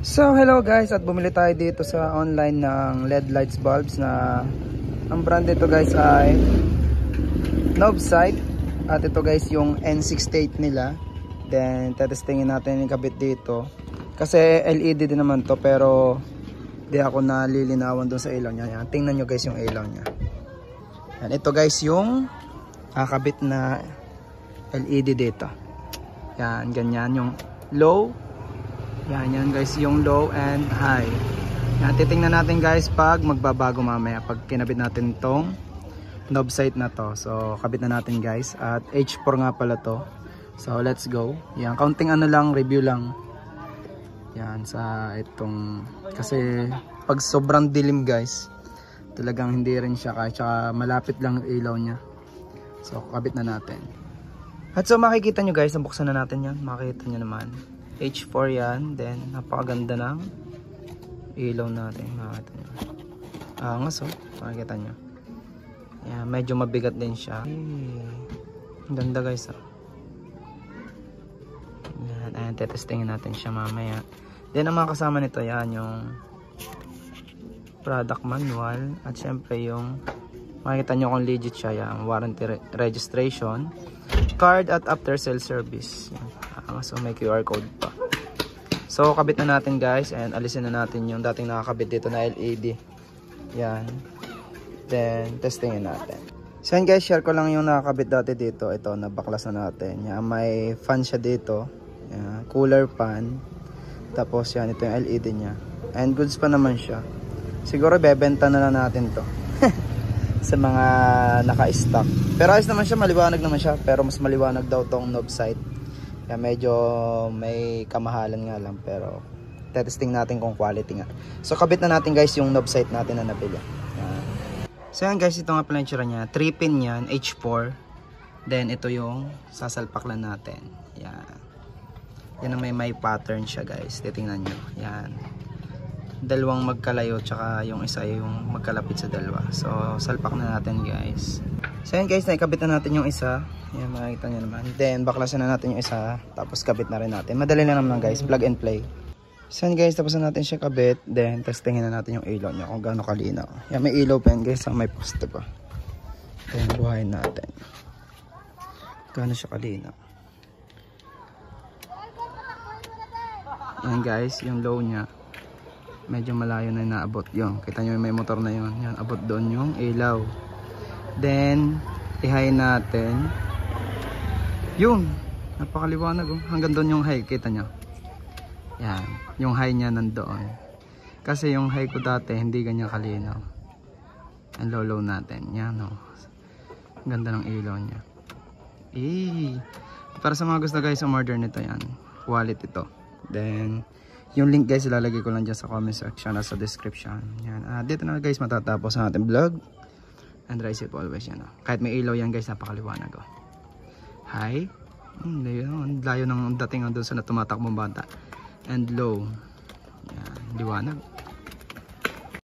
So hello guys, at bumili tayo dito sa online ng LED lights bulbs na ang brand nito guys ay Novsight. At ito guys yung N68 nila. Then tetestingin natin yung kabit dito. Kasi LED din naman to, pero di ako nalilinawan doon sa ilaw niya. Yan, tingnan nyo guys yung ilaw niya. Yan, ito guys yung kakabit na LED dito. Yan, ganyan yung low. Yan guys yung low and high. Yan, titingnan natin guys pag magbabago mamaya pag kinabit natin tong Novsight na to. So kabit na natin guys, at H4 nga pala to. So let's go. Yan, counting ano lang, review lang. Yan sa itong, kasi pag sobrang dilim guys, talagang hindi rin siya kahit saka malapit lang ilaw niya. So kabit na natin. At so makikita nyo guys, nabuksan na natin yan. Makikita nyo naman H4 yan. Then napakaganda ng ilaw natin. Makikita nyo, angas oh, makikita nyo. Yan, medyo mabigat din siya. Ang ganda guys oh. Yan, ayan, tetestingin natin siya mamaya. Then ang mga kasama nito yan, yung product manual. At syempre yung makikita nyo kung legit siya. Yan, warranty registration, card at after sale service. Yan, so may QR code pa. So kabit na natin guys, and alisin na natin yung dating nakakabit dito na LED. Yan. Then testingin natin. So yan guys, share ko lang yung nakakabit dati dito. Ito, nabaklas na natin. Yan, may fan siya dito. Yan, cooler fan. Tapos yan, ito yung LED nya. And goods pa naman siya. Siguro bebenta na lang natin to sa mga naka-stock. Pero ayos naman siya, maliwanag naman siya. Pero mas maliwanag daw tong Novsight. Kaya medyo may kamahalan nga lang. Pero testing natin kung quality nga. So kabit na natin guys yung Novsight natin na nabili. So yan guys, ito nga pala yung tsura niya. 3 pin yan, H4. Then ito yung sasalpak lang natin. Yan. Yan ang may pattern siya guys. Titingnan nyo. Yan. Dalawang magkalayo, tsaka yung isa yung magkalapit sa dalawa. So salpak na natin guys. So yan guys, naikabit na natin yung isa. Yan, makikita nyo naman. Then baklasan na natin yung isa. Tapos kabit na rin natin. Madali na naman guys, plug and play. So yan guys, tapos na natin siya kabit. Then testingin na natin yung ilaw niya kung gaano kalinaw. Yan, may ilaw pa yan guys, may poste pa. Then buhayin natin. Gaano siya kalinaw. Yan guys, yung low niya medyo malayo na inaabot. Yung kita nyo may motor na yun. Yan, abot doon yung ilaw. Then i-high natin. Yun, napakaliwanag oh. Hanggang doon yung high, kita nyo. Yan, yung high niya nandoon. Kasi yung high ko dati hindi ganyan kalinaw. Ang low natin. Yan oh. Ganda ng ilaw niya. Para sa mga gusto guys, umorder nito yan. Wallet ito. Then yung link guys ilalagay ko lang dyan sa comment section at sa description. Yan. Dito na guys matatapos ang ating vlog. And drive safe always yan oh. Kahit may ilaw yan guys, napakaliwanag oh. High. Layo ng dating doon sa tumatakbong bata. And low. Yan, liwanag.